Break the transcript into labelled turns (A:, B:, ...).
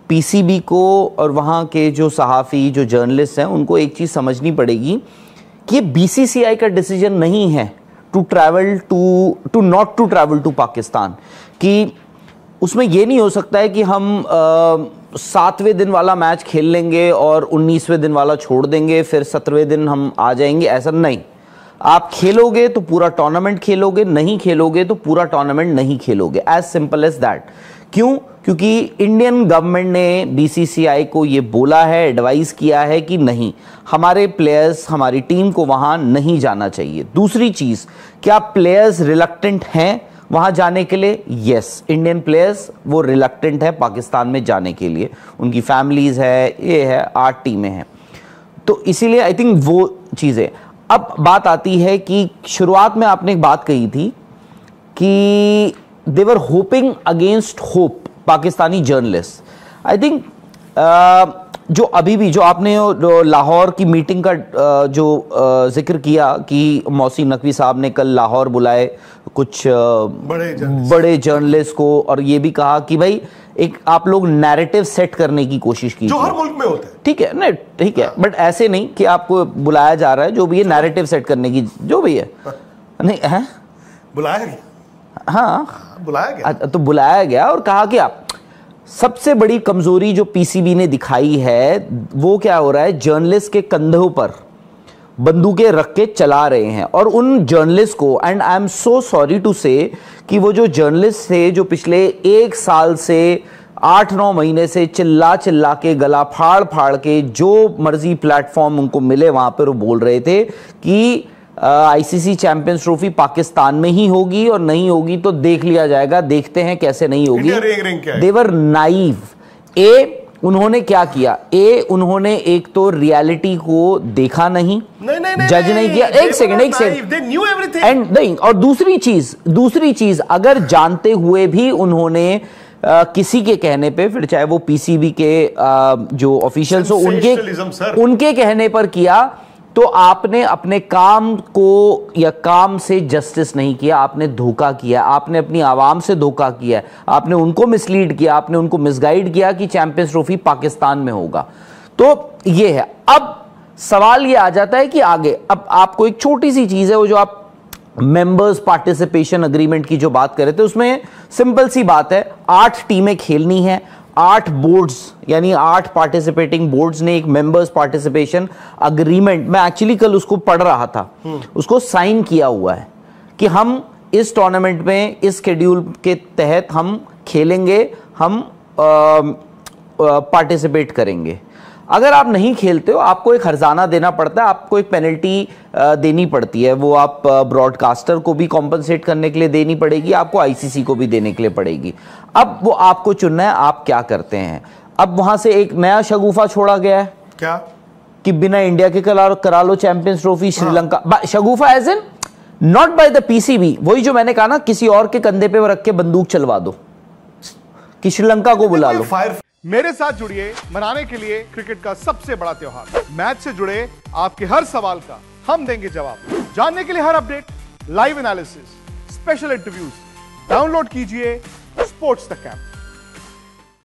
A: PCB को और वहाँ के जो सहाफ़ी, जो जर्नलिस्ट हैं, उनको एक चीज़ समझनी पड़ेगी कि ये बीसीसीआई का डिसीजन नहीं है to not to travel to Pakistan, कि उसमें ये नहीं हो सकता है कि हम 7वें दिन वाला मैच खेल लेंगे और 19वें दिन वाला छोड़ देंगे, फिर 17वें दिन हम आ जाएंगे। ऐसा नहीं, आप खेलोगे तो पूरा टूर्नामेंट खेलोगे, नहीं खेलोगे तो पूरा टूर्नामेंट नहीं खेलोगे, एज सिंपल एज दैट। क्यों? क्योंकि इंडियन गवर्नमेंट ने बीसीसीआई को ये बोला है, एडवाइस किया है कि नहीं, हमारे प्लेयर्स, हमारी टीम को वहां नहीं जाना चाहिए। दूसरी चीज, क्या प्लेयर्स रिलक्टेंट हैं वहां जाने के लिए? यस, इंडियन प्लेयर्स वो रिलक्टेंट है पाकिस्तान में जाने के लिए, उनकी फैमिलीज है, ये है, 8 टीमें हैं, तो इसीलिए आई थिंक वो चीजें। अब बात आती है कि शुरुआत में आपने एक बात कही थी कि they were hoping against hope, Pakistani journalist. I think जो अभी भी जो आपने लाहौर की मीटिंग का जिक्र किया कि मोहसिन नकवी साहब ने कल लाहौर बुलाए कुछ बड़े जर्नलिस्ट को, और ये भी कहा कि भाई एक आप लोग नैरेटिव सेट करने की कोशिश की, जो
B: हर मुल्क में होता है,
A: ठीक है ना, ठीक है, बट ऐसे नहीं कि आपको बुलाया जा रहा है, जो भी है नैरेटिव सेट करने की, जो भी है, नहीं है,
B: बुलाया गया,
A: हाँ
B: बुलाया गया,
A: तो बुलाया गया और कहा कि आप सबसे बड़ी कमजोरी जो पीसीबी ने दिखाई है वो क्या हो रहा है, जर्नलिस्ट के कंधों पर बंदूकें रख के चला रहे हैं। और उन जर्नलिस्ट को, and I am so sorry to say, कि वो जो जर्नलिस्ट थे जो पिछले 1 साल से 8-9 महीने से चिल्ला चिल्ला के, गला फाड़ फाड़ के, जो मर्जी प्लेटफॉर्म उनको मिले वहां पर वो बोल रहे थे कि आईसीसी चैंपियंस ट्रॉफी पाकिस्तान में ही होगी, और नहीं होगी तो देख लिया जाएगा, देखते हैं कैसे नहीं होगी। देवर नाइव। उन्होंने क्या किया? उन्होंने एक तो रियलिटी को देखा नहीं, जज नहीं किया। एक सेकंड एंड नहीं, और दूसरी चीज अगर जानते हुए भी उन्होंने किसी के कहने पे, फिर चाहे वो पीसीबी के जो ऑफिशियल्स हो उनके कहने पर किया, तो आपने अपने काम को या काम से जस्टिस नहीं किया, आपने धोखा किया, आपने अपनी आवाम से धोखा किया, आपने उनको मिसलीड किया, आपने उनको मिसगाइड किया कि चैंपियंस ट्रॉफी पाकिस्तान में होगा। तो ये है। अब सवाल ये आ जाता है कि आगे, अब आपको एक छोटी सी चीज है, वो जो आप मेंबर्स पार्टिसिपेशन अग्रीमेंट की जो बात कर रहे थे, उसमें सिंपल सी बात है, 8 टीमें खेलनी है, 8 बोर्ड्स यानी 8 पार्टिसिपेटिंग बोर्ड्स ने एक मेंबर्स पार्टिसिपेशन अग्रीमेंट, मैं एक्चुअली कल उसको पढ़ रहा था, उसको साइन किया हुआ है कि हम इस टूर्नामेंट में इस शेड्यूल के तहत हम खेलेंगे, हम पार्टिसिपेट करेंगे। अगर आप नहीं खेलते हो, आपको एक हर्जाना देना पड़ता है, आपको एक पेनल्टी देनी पड़ती है, वो आप ब्रॉडकास्टर को भी कॉम्पनसेट करने के लिए देनी पड़ेगी, आपको आईसीसी को भी देने के लिए पड़ेगी। अब वो आपको चुनना है, आप क्या करते हैं। अब वहां से एक नया शगुफा छोड़ा गया है,
B: क्या?
A: कि बिना इंडिया के करा लो चैंपियंस ट्रॉफी श्रीलंका। शगुफा as in not by the PCB, वही जो मैंने कहा ना, किसी और के कंधे पे रख के बंदूक चलवा दो, कि श्रीलंका को बुला लो।
B: मेरे साथ जुड़िए मनाने के लिए क्रिकेट का सबसे बड़ा त्योहार। मैच से जुड़े आपके हर सवाल का हम देंगे जवाब। जानने के लिए हर update, live analysis, special interviews, download कीजिए स्पोर्ट्स द कैंप।